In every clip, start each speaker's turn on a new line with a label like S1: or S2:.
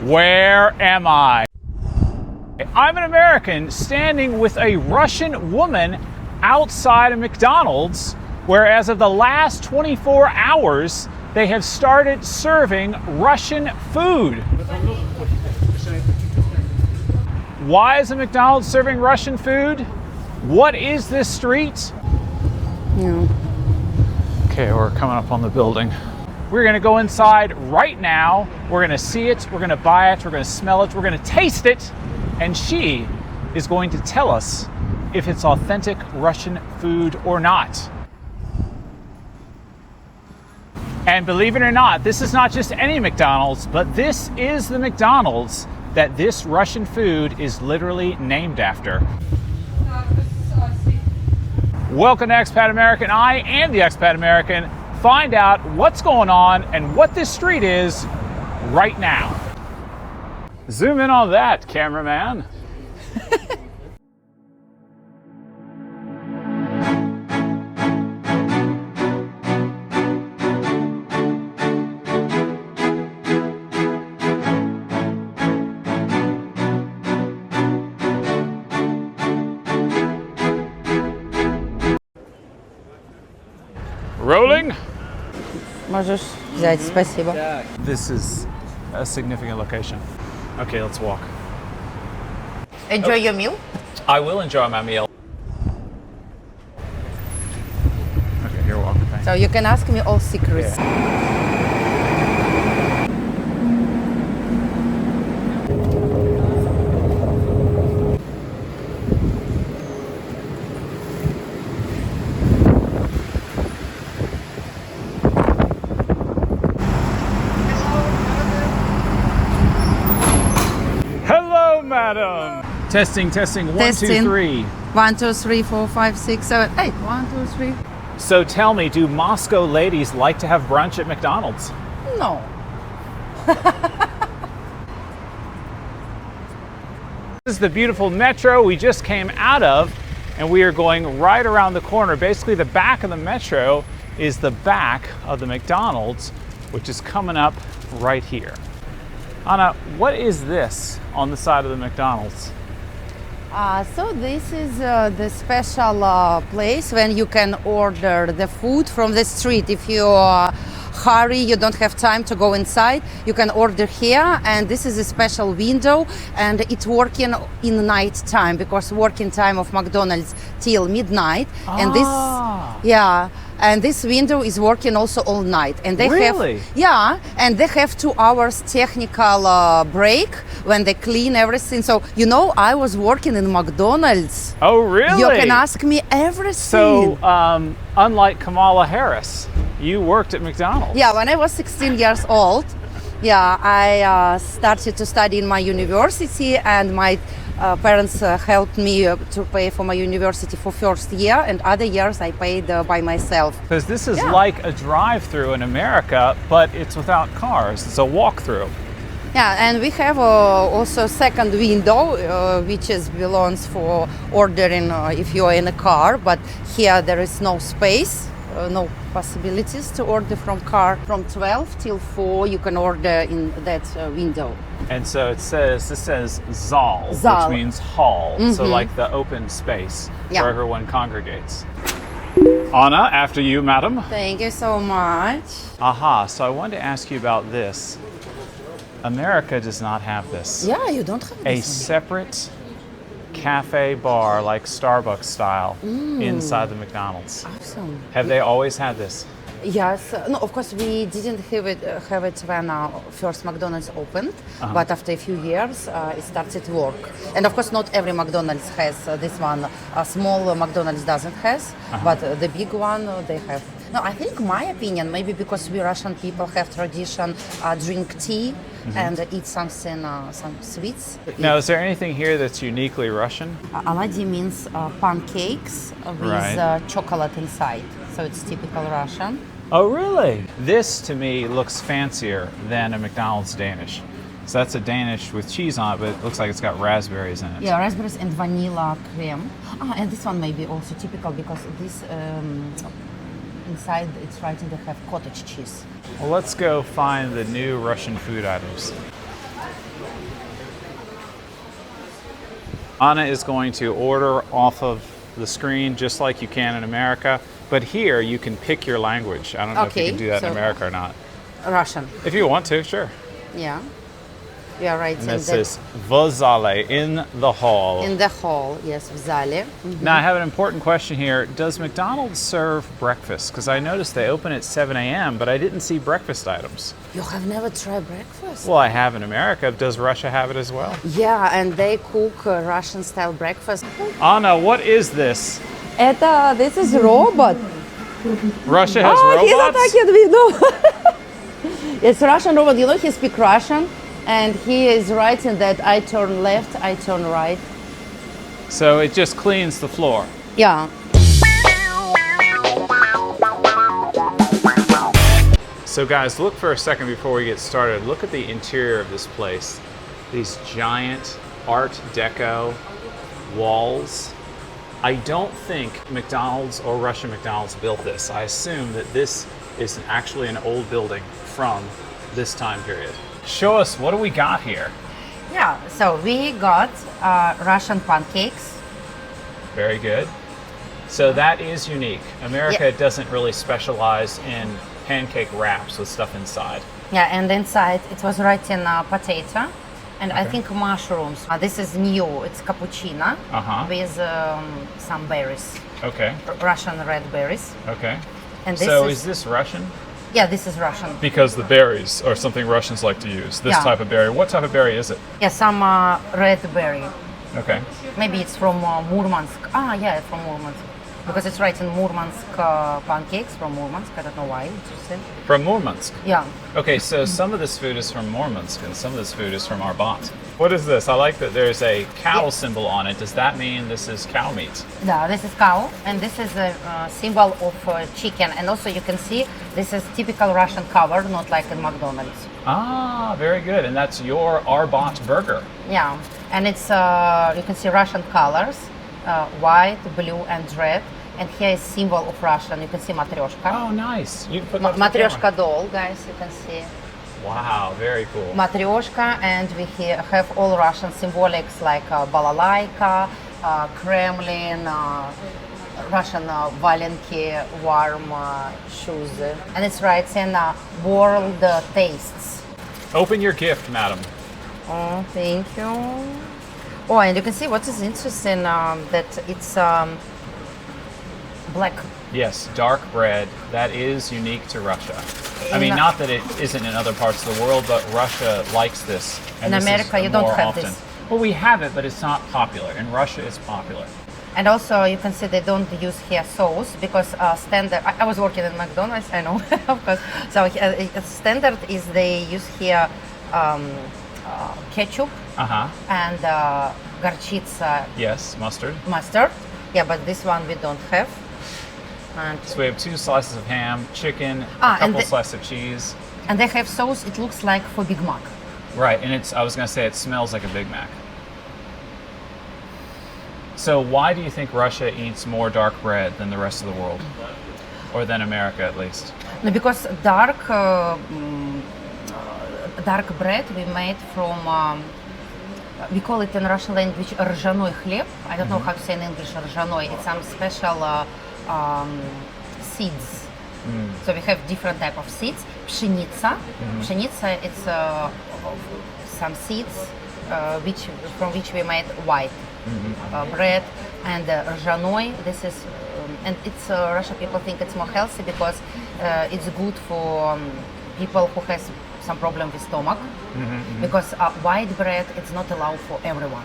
S1: Where am I? I'm an American standing with a Russian woman outside a McDonald's, where as of the last 24 hours, they have started serving Russian food. Why is a McDonald's serving Russian food? What is this street?
S2: No.
S1: Okay, we're coming up on the building. We're gonna go inside right now. We're gonna see it, we're gonna buy it, we're gonna smell it, we're gonna taste it, and she is going to tell us if it's authentic Russian food or not. And believe it or not, this is not just any McDonald's, but this is the McDonald's that this Russian food is literally named after. Welcome to Expat American. I am the Expat American. Find out what's going on and what this street is right now. Zoom in on that, cameraman. Rolling.
S2: Можешь взять, спасибо.
S1: This is a significant location. Okay, let's walk.
S2: Enjoy your meal.
S1: I will enjoy my meal. Okay, you're welcome. Thanks.
S2: So you can ask me all secrets.
S1: Madam. Testing, testing. 1, 2,
S2: Testing.
S1: 3.
S2: 1, 2, 3, 4, 5, 6, 7, 8. 1, 2, 3.
S1: So tell me, do Moscow ladies like to have brunch at McDonald's?
S2: No.
S1: This is the beautiful metro we just came out of, and we are going right around the corner. Basically, the back of the metro is the back of the McDonald's, which is coming up right here. Anna, what is this on the side of the McDonald's?
S2: So this is the special place when you can order the food from the street. If you hurry, you don't have time to go inside, you can order here, and this is a special window, and it's working in night time because working time of McDonald's till midnight. And and this window is working also all night. And they
S1: really?
S2: And they have 2 hours technical break when they clean everything. So, you know, I was working in McDonald's.
S1: Oh, really?
S2: You can ask me everything.
S1: So, unlike Kamala Harris, you worked at McDonald's.
S2: Yeah, when I was 16 years old, I started to study in my university, and my parents helped me to pay for my university for first year, and other years I paid by myself.
S1: Because this is like a drive-through in America, but it's without cars. It's a walk-through.
S2: Yeah, and we have also second window, which belongs for ordering if you are in a car, but here there is no space. No possibilities to order from car. From 12 till 4 you can order in that window.
S1: And so this says Zal, which means hall, so like the open space where everyone congregates. Anna, after you, madam.
S2: Thank you so much.
S1: Aha, so I wanted to ask you about this. America does not have this.
S2: Yeah, you don't have
S1: a separate cafe bar like Starbucks style inside the McDonald's.
S2: Awesome.
S1: Have they always had this?
S2: Yes. No, of course we didn't have it when first McDonald's opened, but after a few years it started to work. And of course not every McDonald's has this one. A small McDonald's doesn't has, but the big one they have. No, I think my opinion, maybe because we Russian people have tradition drink tea and eat something, some sweets.
S1: Now, is there anything here that's uniquely Russian?
S2: Oladyi means pancakes with chocolate inside, so it's typical Russian.
S1: Oh, really? This, to me, looks fancier than a McDonald's Danish. So that's a Danish with cheese on it, but it looks like it's got raspberries in it.
S2: Yeah, raspberries and vanilla cream. And this one may be also typical because this inside it's writing they have cottage cheese.
S1: Well, let's go find the new Russian food items. Anna is going to order off of the screen just like you can in America, but here you can pick your language. I don't know if you
S2: Okay,
S1: can do that in
S2: so-
S1: America or not.
S2: Russian.
S1: If you want to, sure.
S2: Yeah. You are right.
S1: And this is в зале, in the hall.
S2: in the hall. Yes, в зале.
S1: Now I have an important question here. Does McDonald's serve breakfast? Because I noticed they open at 7 a.m., but I didn't see breakfast items.
S2: You have never tried breakfast?
S1: Well, I have in America. Does Russia have it as well?
S2: Yeah, and they cook Russian style breakfast.
S1: Anna, what is this?
S2: This is robot.
S1: Russia has
S2: He's
S1: robots?
S2: attacking me. No. It's Russian robot. You know, he speaks Russian, and he is writing that I turn left, I turn right.
S1: So it just cleans the floor.
S2: Yeah.
S1: So guys, look for a second before we get started. Look at the interior of this place. These giant Art Deco walls. I don't think McDonald's or Russian McDonald's built this. I assume that this is actually an old building from this time period. Show us, what do we got here?
S2: Yeah, so we got Russian pancakes.
S1: Very good. So that is unique. America
S2: Yeah.
S1: doesn't really specialize in pancake wraps with stuff inside.
S2: Yeah, and inside it was written potato and I think mushrooms. This is new, it's cappuccino with some berries,
S1: Okay,
S2: Russian red berries.
S1: okay.
S2: And this
S1: So
S2: is,
S1: is this Russian?
S2: yeah, this is Russian.
S1: Because the berries are something Russians like to use. This
S2: Yeah.
S1: type of berry. What type of berry is it?
S2: Yeah, some red berry.
S1: Okay.
S2: Maybe it's from Murmansk. Yeah, from Murmansk. Because it's written Murmansk pancakes from Murmansk. I don't know why. Interesting.
S1: From Murmansk.
S2: Yeah.
S1: Okay, so some of this food is from Murmansk and some of this food is from Arbat. What is this? I like that there's a cow symbol on it. Does that mean this is cow meat?
S2: Yeah, this is cow, and this is a symbol of chicken. And also you can see this is typical Russian cover, not like in McDonald's.
S1: Ah, very good. And that's your Arbat burger.
S2: Yeah, and it's you can see Russian colors, white, blue, and red. And here is symbol of Russian. You can see matryoshka.
S1: Oh, nice. You can put that on the
S2: Matryoshka
S1: camera.
S2: doll, guys. You can see
S1: Wow, very cool.
S2: matryoshka, and we have all Russian symbolics like balalaika, Kremlin, Russian valenki, warm shoes, and it's written world tastes.
S1: Open your gift, madam.
S2: Oh, thank you. Oh, and you can see what is interesting that it's black.
S1: Yes, dark bread. That is unique to Russia. I mean,
S2: In-
S1: not that it isn't in other parts of the world, but Russia likes this. And
S2: In
S1: this is
S2: America, you don't
S1: more
S2: have
S1: often.
S2: this.
S1: Well, we have it, but it's not popular. In Russia, it's popular.
S2: And also, you can see they don't use here sauce because standard. I was working in McDonald's, I know, of course. So standard is they use here ketchup
S1: Uh-huh.
S2: and горчица
S1: Yes, mustard.
S2: mustard. Yeah, but this one we don't have. And,
S1: So we have 2 slices of ham, chicken,
S2: Ah,
S1: a
S2: and
S1: couple
S2: the-
S1: slices of cheese.
S2: and they have sauce. It looks like for Big Mac.
S1: Right, and I was going to say it smells like a Big Mac. So why do you think Russia eats more dark bread than the rest of the world? Or than America, at least?
S2: No, because dark bread we made from we call it in Russian language ржаной хлеб. I don't know how to say in English ржаной. It's some special seeds. So we have different type of seeds. Pшеница. Pшеница, it's some seeds from which we made white bread. And ржаной, this is, and it's Russian people think it's more healthy because it's good for people who has some problem with stomach. Because white bread it's not allowed for everyone.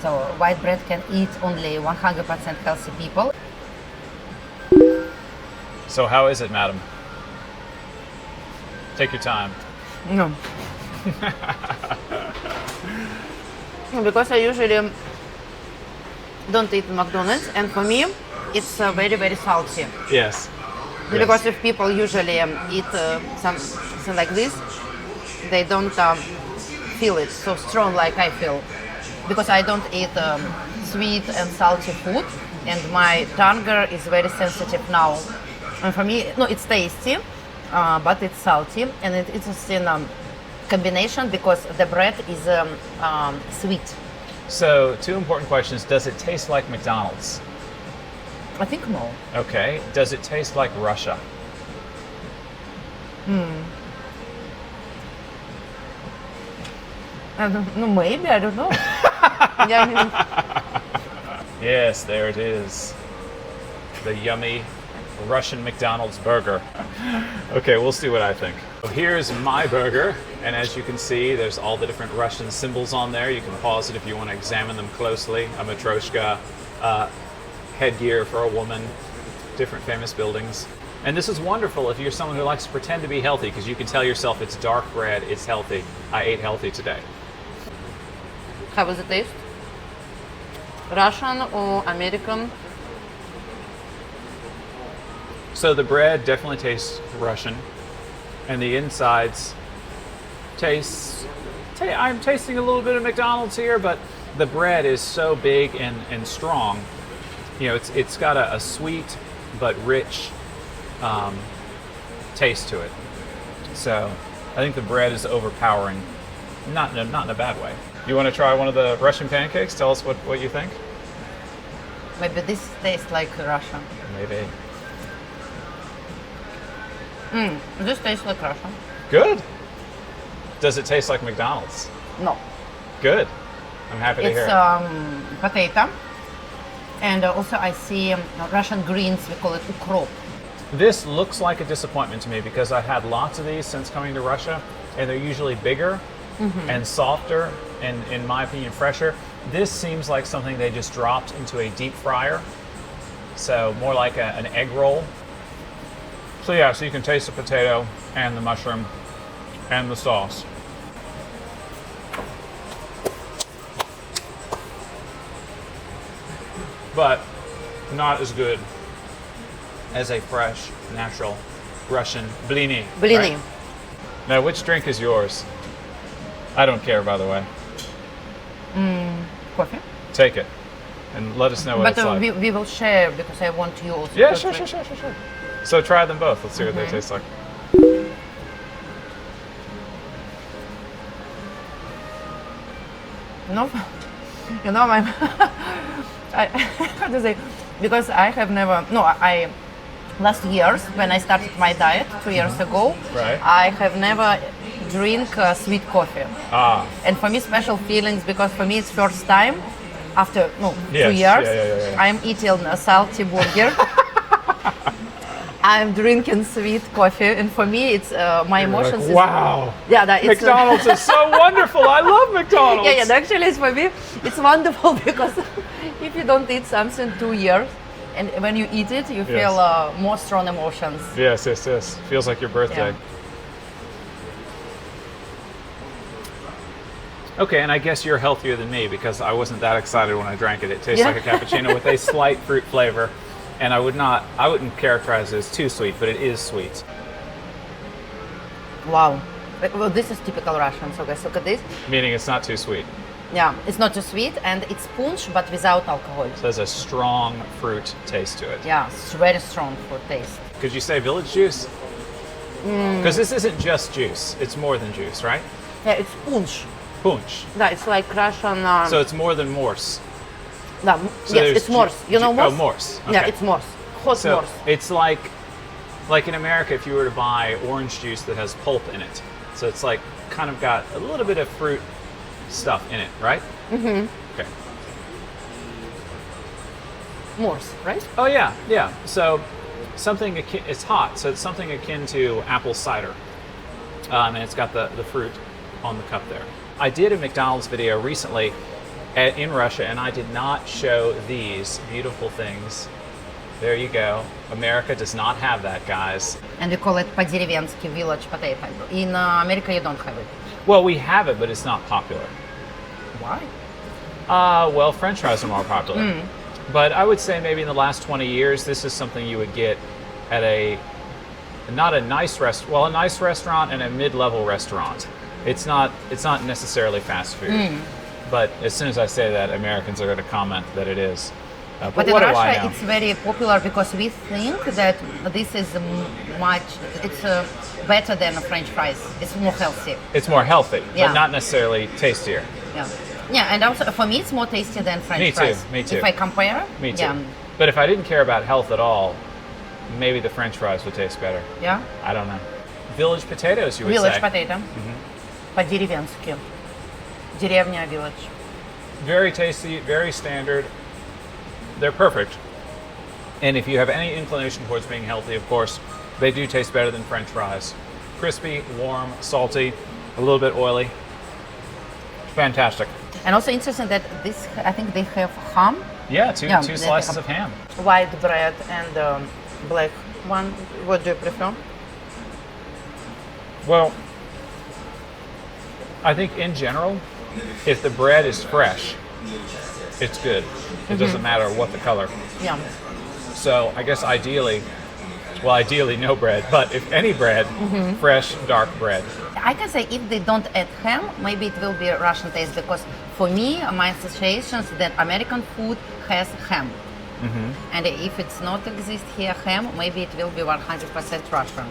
S2: So white bread can eat only 100% healthy people.
S1: So how is it, madam? Take your time.
S2: No. Because I usually don't eat McDonald's, and for me, it's very, very salty.
S1: Yes.
S2: Because if people usually eat something like this, they don't feel it so strong like I feel. Because I don't eat sweet and salty food, and my tongue is very sensitive now. And for me, no, it's tasty, but it's salty, and it's in combination because the bread is sweet.
S1: So, two important questions. Does it taste like McDonald's?
S2: I think no.
S1: Okay. Does it taste like Russia?
S2: I don't know. Maybe, I don't know. Yeah.
S1: Yes, there it is. The yummy Russian McDonald's burger. Okay, we'll see what I think. So here's my burger, and as you can see, there's all the different Russian symbols on there. You can pause it if you want to examine them closely. A matryoshka, headgear for a woman, different famous buildings. And this is wonderful if you're someone who likes to pretend to be healthy, because you can tell yourself it's dark bread, it's healthy. I ate healthy today.
S2: How was the taste? Russian or American?
S1: So the bread definitely tastes Russian, and the insides taste. I'm tasting a little bit of McDonald's here, but the bread is so big and strong. You know, it's got a sweet but rich taste to it. So I think the bread is overpowering, not in a bad way. You want to try one of the Russian pancakes? Tell us what you think.
S2: Maybe this tastes like Russian.
S1: Maybe.
S2: This tastes like Russian.
S1: Good. Does it taste like McDonald's?
S2: No.
S1: Good. I'm happy to hear
S2: It's
S1: it.
S2: potato. And also I see Russian greens, we call it ukrop.
S1: This looks like a disappointment to me because I've had lots of these since coming to Russia, and they're usually bigger and softer and, in my opinion, fresher. This seems like something they just dropped into a deep fryer. So more like an egg roll. So yeah, so you can taste the potato and the mushroom and the sauce. But not as good as a fresh, natural Russian blini.
S2: Blini.
S1: Right? Now, which drink is yours? I don't care, by the way.
S2: Coffee.
S1: Take it and let us know what
S2: But
S1: it's like.
S2: we will share because I want you also.
S1: Yeah,
S2: to
S1: sure.
S2: try.
S1: So try them both. Let's see what they taste like.
S2: No, you know, my how to say, because I have never. No, I last years when I started my diet 2 years ago,
S1: Right.
S2: I have never drink sweet coffee.
S1: Ah,
S2: And for me, special feelings because for me it's first time after
S1: Yes,
S2: 2 years.
S1: yeah.
S2: I'm eating a salty burger. I'm drinking sweet coffee, and for me, it's my emotions.
S1: like, wow.
S2: Yeah, that it's
S1: McDonald's is so wonderful. I love McDonald's.
S2: yeah. Actually, it's for me, it's wonderful because if you don't eat something 2 years, and when you eat it, you feel more strong emotions.
S1: Yes. Feels like your birthday.
S2: Yeah.
S1: Okay, and I guess you're healthier than me because I wasn't that excited when I drank it. It tastes like a cappuccino with a slight fruit flavor, and I wouldn't characterize it as too sweet, but it is sweet.
S2: Wow. Well, this is typical Russian. So guys, look at this.
S1: Meaning it's not too sweet.
S2: Yeah, it's not too sweet, and it's punch, but without alcohol.
S1: So there's a strong fruit taste to it.
S2: Yeah, it's very strong fruit taste.
S1: Could you say village juice? Because this isn't just juice. It's more than juice, right?
S2: Yeah, it's punch.
S1: Punch.
S2: Yeah, it's like Russian.
S1: So it's more than morse.
S2: Yeah,
S1: So
S2: yes,
S1: there's
S2: it's morse. You know morse?
S1: Oh, morse. Okay.
S2: Yeah, it's morse. Hot
S1: So
S2: morse.
S1: it's like in America, if you were to buy orange juice that has pulp in it. So it's like kind of got a little bit of fruit stuff in it, right? Mm-hmm. Okay.
S2: Morse, right?
S1: Oh yeah. So something akin, it's hot, so it's something akin to apple cider, and it's got the fruit on the cup there. I did a McDonald's video recently in Russia, and I did not show these beautiful things. There you go. America does not have that, guys.
S2: And we call it по-деревенски village potato. In America, you don't have it.
S1: Well, we have it, but it's not popular.
S2: Why?
S1: Well, French fries are more popular. But I would say maybe in the last 20 years, this is something you would get at a nice restaurant and a mid-level restaurant. It's not necessarily fast food. But as soon as I say that, Americans are going to comment that it is.
S2: But in
S1: what do I
S2: Russia,
S1: know?
S2: it's very popular because we think that this is better than French fries. It's more healthy.
S1: It's more healthy,
S2: Yeah.
S1: but not necessarily tastier.
S2: Yeah. Yeah, and also for me, it's more tasty than French
S1: Me too,
S2: fries.
S1: me too.
S2: If I compare,
S1: Me too.
S2: yeah,
S1: But if I didn't care about health at all, maybe the French fries would taste better.
S2: yeah.
S1: I don't know. Village potatoes, you would
S2: Village
S1: say.
S2: potato. По-деревенски. Деревня village.
S1: Very tasty, very standard. They're perfect. And if you have any inclination towards being healthy, of course, they do taste better than French fries. Crispy, warm, salty, a little bit oily. Fantastic.
S2: And also interesting that this, I think they have ham,
S1: Yeah,
S2: Yeah,
S1: two
S2: they
S1: slices
S2: have-
S1: of ham.
S2: white bread, and black one. What do you prefer?
S1: Well, I think in general, if the bread is fresh, it's good. It doesn't matter what the color.
S2: Yeah.
S1: So I guess ideally no bread, but if any bread, fresh, dark bread.
S2: I can say if they don't add ham, maybe it will be a Russian taste, because for me, my associations that American food has ham. And if it's not exist here ham, maybe it will be 100% Russian.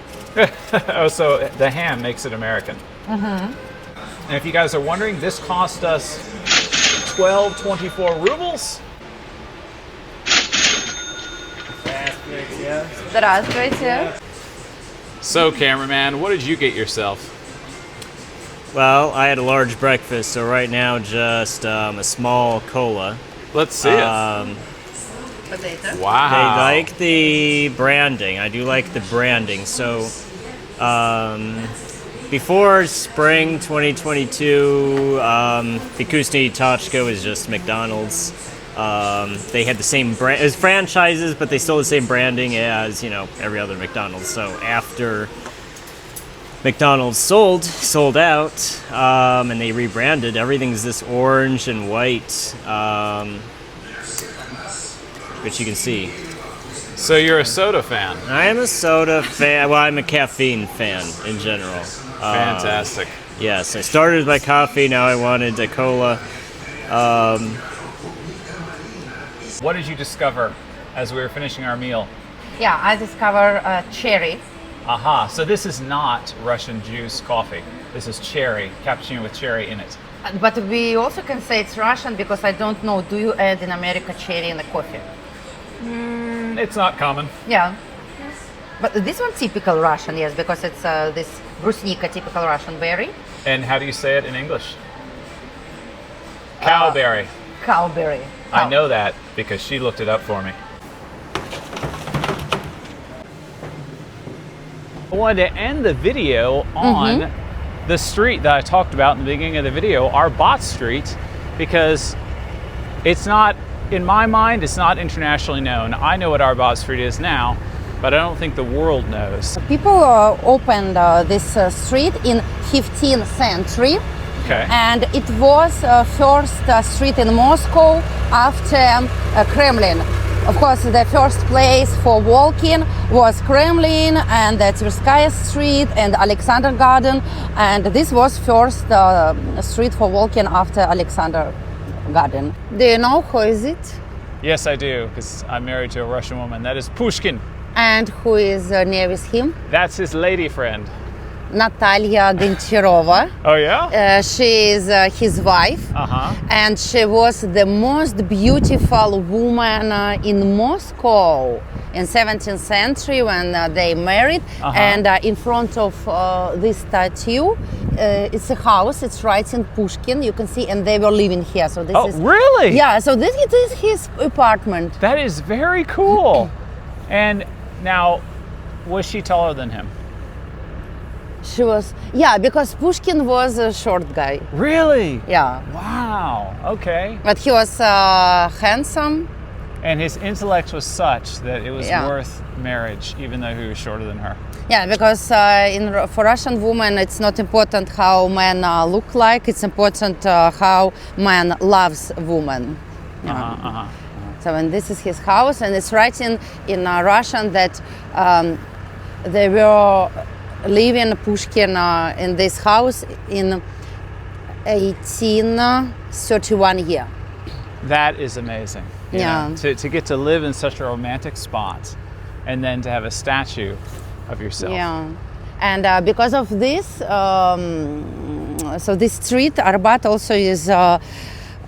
S1: Oh, so the ham makes it American. And if you guys are wondering, this cost us 12.24 rubles.
S2: Здравствуйте.
S1: So, cameraman, what did you get yourself?
S3: Well, I had a large breakfast, so right now just a small cola.
S1: Let's see it.
S2: Potato.
S1: Wow.
S3: I like the branding. I do like the branding. So, before spring 2022, Vykusny Tachko is just McDonald's. They had the same brand as franchises, but they still the same branding as every other McDonald's. So after McDonald's sold out, and they rebranded, everything's this orange and white, which you can see.
S1: So you're a soda fan.
S3: I am a soda fan. Well, I'm a caffeine fan in general.
S1: Fantastic.
S3: Yes, I started with my coffee. Now I wanted a cola.
S1: What did you discover as we were finishing our meal?
S2: Yeah, I discovered cherry.
S1: Aha, so this is not Russian juice coffee. This is cherry, cappuccino with cherry in it.
S2: But we also can say it's Russian, because I don't know, do you add in America cherry in the coffee?
S1: It's not common.
S2: Yeah. But this one typical Russian, yes, because it's this brusnika, typical Russian berry.
S1: And how do you say it in English? Cowberry.
S2: Cowberry.
S1: I know that because she looked it up for me. I wanted to end the video on the street that I talked about in the beginning of the video, Arbat Street, because it's not, in my mind, it's not internationally known. I know what Arbat Street is now, but I don't think the world knows.
S2: People opened this street in 15th century.
S1: Okay.
S2: And it was first street in Moscow after Kremlin. Of course, the first place for walking was Kremlin and the Tverskaya Street and Alexander Garden. And this was first street for walking after Alexander Garden. Do you know who is it?
S1: Yes, I do, because I'm married to a Russian woman. That is Pushkin.
S2: And who is near with him?
S1: That's his lady friend.
S2: Natalia Goncharova.
S1: Oh, yeah?
S2: She is his wife. And she was the most beautiful woman in Moscow in 17th century when they married. And in front of this statue, it's a house. It's right in Pushkin. You can see, and they were living here. So this is
S1: really?
S2: Yeah. So this is his apartment.
S1: That is very cool. And now, was she taller than him?
S2: She was, yeah, because Pushkin was a short guy.
S1: Really?
S2: Yeah.
S1: Wow. Okay.
S2: But he was handsome.
S1: And his intellect was such that it was
S2: Yeah.
S1: worth marriage, even though he was shorter than her.
S2: Yeah, because for Russian women, it's not important how men look like. It's important how man loves woman. You know. So, and this is his house, and it's writing in Russian that they were living Pushkin in this house in 1831 year.
S1: That is amazing. You
S2: Yeah.
S1: know, to get to live in such a romantic spot and then to have a statue of yourself.
S2: Yeah. And because of this, so this street, Arbat, also is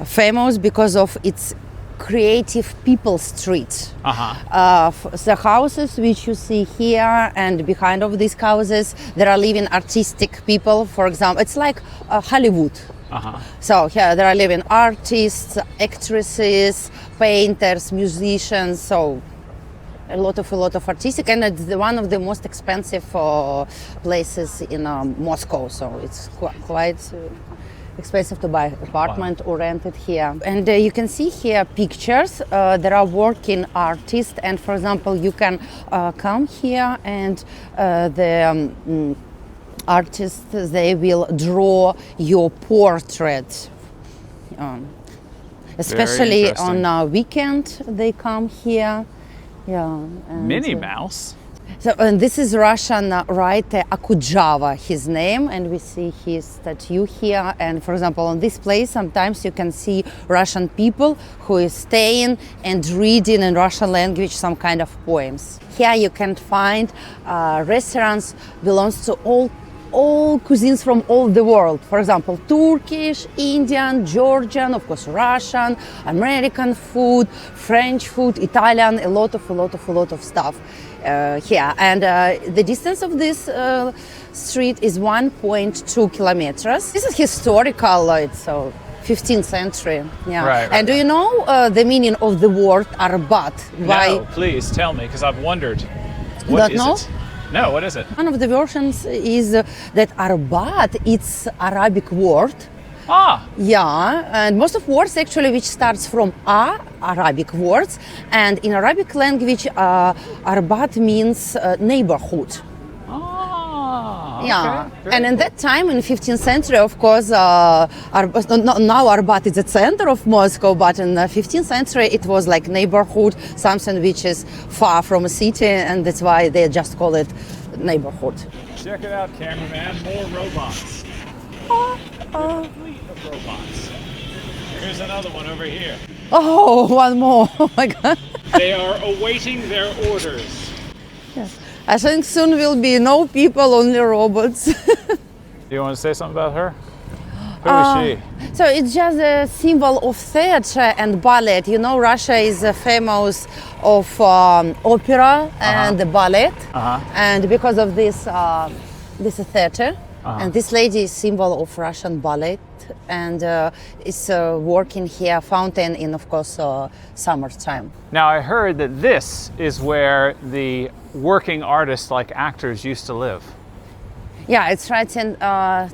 S2: famous because of its creative people street. The houses which you see here and behind of these houses, there are living artistic people. For example, it's like Hollywood. So here there are living artists, actresses, painters, musicians. So a lot of artistic, and it's one of the most expensive places in Moscow. So it's quite expensive to buy apartment or rent it here. And you can see here pictures. There are working artists, and for example, you can come here and the artists, they will draw your portrait. Especially on a weekend, they come here. And
S1: Minnie Mouse.
S2: So, and this is Russian writer Akudjava, his name, and we see his statue here. And for example, on this place, sometimes you can see Russian people who is staying and reading in Russian language some kind of poems. Here you can find restaurants belongs to all cuisines from all the world. For example, Turkish, Indian, Georgian, of course, Russian, American food, French food, Italian, a lot of stuff here. And the distance of this street is 1.2 kilometers. This is historical, it's 15th century.
S1: Right.
S2: And do you know the meaning of the word Arbat?
S1: No, please tell me, because I've wondered. What is it? No, what is it?
S2: One of the versions is that Arbat, it's Arabic word. Yeah, and most of words actually which starts from Arabic words, and in Arabic language Arbat means neighborhood. Yeah,
S1: very
S2: and in that time, in 15th century, of course, now Arbat is the center of Moscow, but in the 15th century it was like neighborhood, something which is far from a city, and that's why they just call it neighborhood.
S1: Check it out, cameraman, more robots. A fleet of robots. Here's another one over here.
S2: Oh, one more, oh my God.
S1: They are awaiting their orders.
S2: Yes. I think soon will be no people, only robots.
S1: Do you want to say something about her? Who is she?
S2: So it's just a symbol of theater and ballet. You know, Russia is famous of opera and ballet, and because of this, this is theater, and this lady is symbol of Russian ballet, and is working here fountain in, of course, summertime.
S1: Now I heard that this is where the working artists like actors used to live.
S2: Yeah, it's right in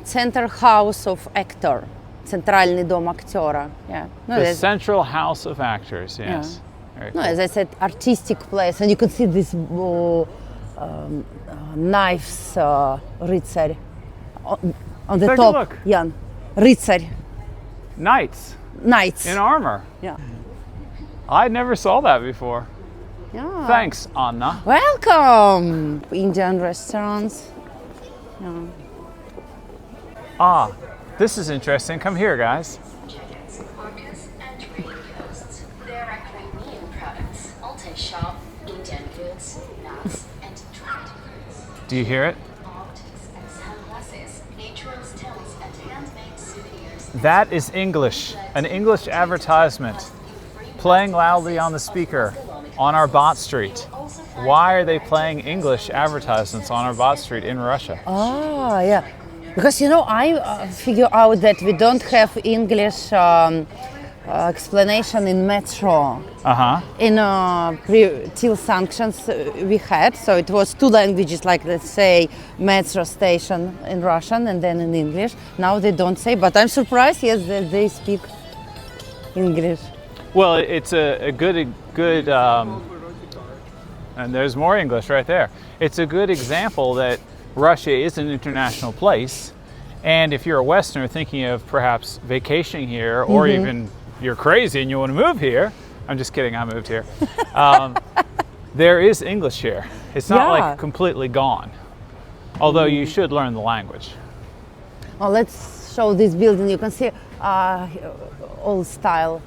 S2: center house of actor, центральный дом актера. Yeah. No,
S1: The central house of actors, yes. Very
S2: no,
S1: cool.
S2: as I said, artistic place, and you can see this knives, рыцарь, on the
S1: Take a
S2: top.
S1: look.
S2: Jan, рыцарь,
S1: Knights
S2: knights.
S1: in armor.
S2: Yeah.
S1: I never saw that before.
S2: Yeah.
S1: Thanks, Anna.
S2: Welcome, Indian restaurants. Yeah.
S1: This is interesting. Come here, guys.
S4: Jackets, parkas, and trading posts. There are Crimean products, Altai shop, Indian goods, nuts, and dried fruits.
S1: Do you hear it?
S4: Optics and sunglasses, natural stones, and handmade souvenirs.
S1: That is English, an English advertisement playing loudly on the speaker on Arbat Street. Why are they playing English advertisements on Arbat Street in Russia?
S2: Ah, yeah. Because, you know, I figure out that we don't have English explanation in metro. In till sanctions we had, so it was two languages, like let's say metro station in Russian and then in English. Now they don't say, but I'm surprised, yes, that they speak English.
S1: Well, it's a good, and there's more English right there. It's a good example that Russia is an international place, and if you're a Westerner thinking of perhaps vacationing here, or even you're crazy and you want to move here, I'm just kidding, I moved here. There is English here. It's not like completely gone, although you should learn the language.
S2: Oh, let's show this building. You can see old style.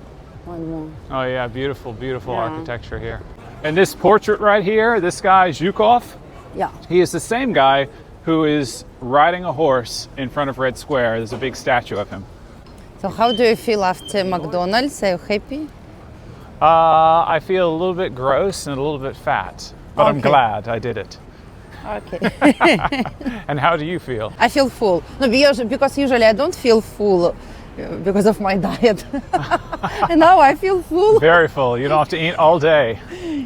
S2: One more.
S1: Oh yeah, beautiful, beautiful architecture here. And this portrait right here, this guy, Zhukov,
S2: Yeah.
S1: he is the same guy who is riding a horse in front of Red Square. There's a big statue of him.
S2: So how do you feel after McDonald's? Are you happy?
S1: I feel a little bit gross and a little bit fat, but I'm
S2: Okay.
S1: glad I did it.
S2: Okay.
S1: And how do you feel?
S2: I feel full. No, because usually I don't feel full because of my diet. And now I feel full.
S1: Very full. You don't have to eat all day.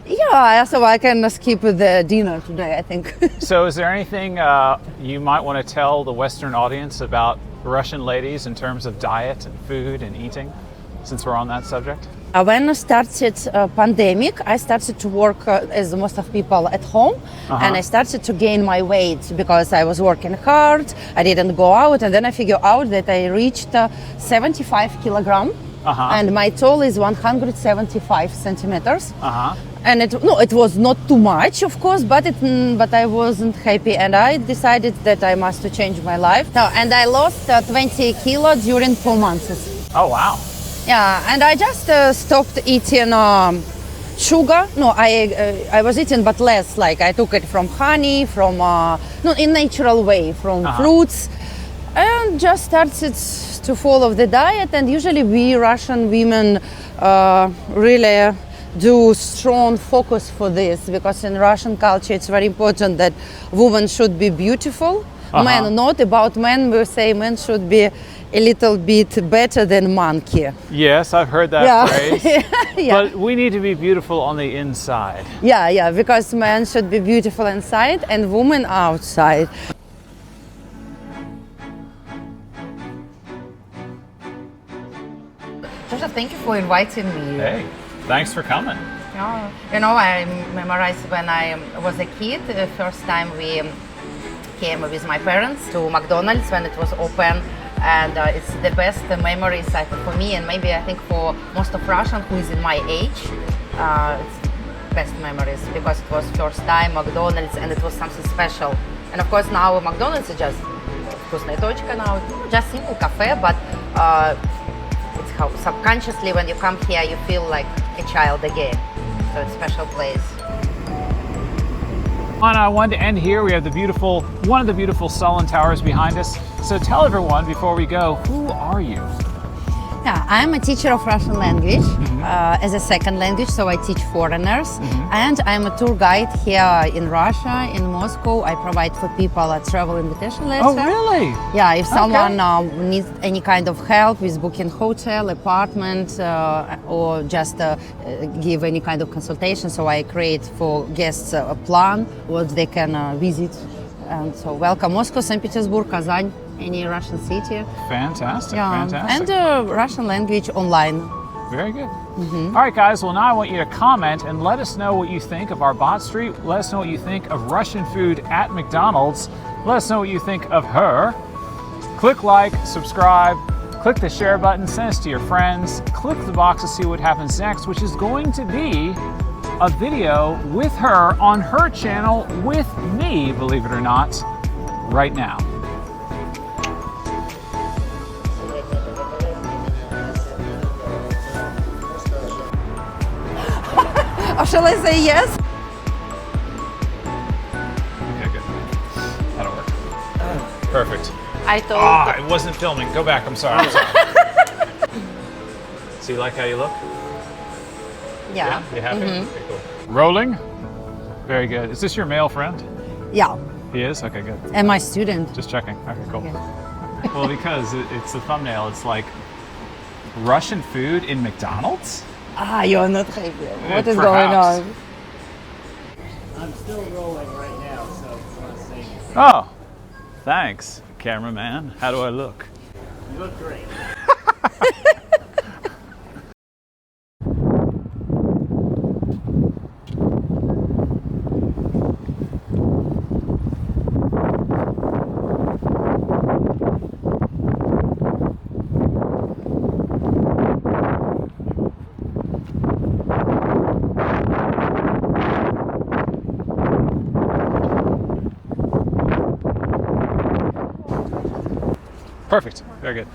S2: Yeah, so I can skip the dinner today, I think.
S1: So is there anything you might want to tell the Western audience about Russian ladies in terms of diet and food and eating, since we're on that subject?
S2: When I started pandemic, I started to work as most of people at home, and I started to gain my weight because I was working hard. I didn't go out, and then I figured out that I reached 75 kilogram, and my tall is 175 centimeters. And it was not too much, of course, but I wasn't happy, and I decided that I must change my life. And I lost 20 kilo during 4 months.
S1: Oh, wow.
S2: Yeah, and I just stopped eating sugar. No, I was eating, but less. Like I took it from honey, from in natural way, from fruits, and just started to follow the diet. And usually we Russian women really do strong focus for this, because in Russian culture it's very important that women should be beautiful. Men, not about men. We say men should be a little bit better than monkey.
S1: Yes, I've heard that phrase.
S2: Yeah.
S1: But we need to be beautiful on the inside.
S2: Yeah, because men should be beautiful inside and women outside. Joseph, thank you for inviting me.
S1: Hey, thanks for coming.
S2: Yeah. You know, I memorized when I was a kid, the first time we came with my parents to McDonald's when it was open. And it's the best memories I think for me, and maybe I think for most of Russian who is in my age, it's best memories, because it was first time McDonald's and it was something special. And of course now McDonald's is just вкусная точка now, just simple cafe, but it's how subconsciously when you come here you feel like a child again. So it's a special place.
S1: And I wanted to end here. We have one of the beautiful Sullen Towers behind us. So tell everyone before we go, who are you?
S2: Yeah, I'm a teacher of Russian language as a second language, so I teach foreigners. And I'm a tour guide here in Russia, in Moscow. I provide for people a travel invitation letter.
S1: Oh, really?
S2: Yeah, if someone needs any kind of help with booking hotel, apartment, or just give any kind of consultation, so I create for guests a plan what they can visit. And so welcome Moscow, St. Petersburg, Kazan, any Russian city.
S1: Fantastic,
S2: Yeah,
S1: fantastic.
S2: and Russian language online.
S1: Very good. All right, guys. Well, now I want you to comment and let us know what you think of Arbat Street. Let us know what you think of Russian food at McDonald's. Let us know what you think of her. Click like, subscribe, click the share button, send us to your friends. Click the box to see what happens next, which is going to be a video with her on her channel with me, believe it or not, right now.
S2: Or shall I say yes?
S1: Okay, good. That'll work. Perfect.
S2: I told.
S1: It wasn't filming. Go back. I'm sorry. So you like how you look?
S2: Yeah.
S1: You happy? Okay, cool. Rolling. Very good. Is this your male friend?
S2: Yeah.
S1: He is? Okay, good.
S2: And my student.
S1: Just checking. Okay, cool.
S2: Yeah.
S1: Well, because it's the thumbnail. It's like Russian food in McDonald's?
S2: You're not happy. What is
S1: Perhaps.
S2: going on?
S3: I'm still rolling right now, so if you want to say
S1: Oh, thanks, cameraman. How do I look?
S3: you look great.
S1: Perfect. Very good.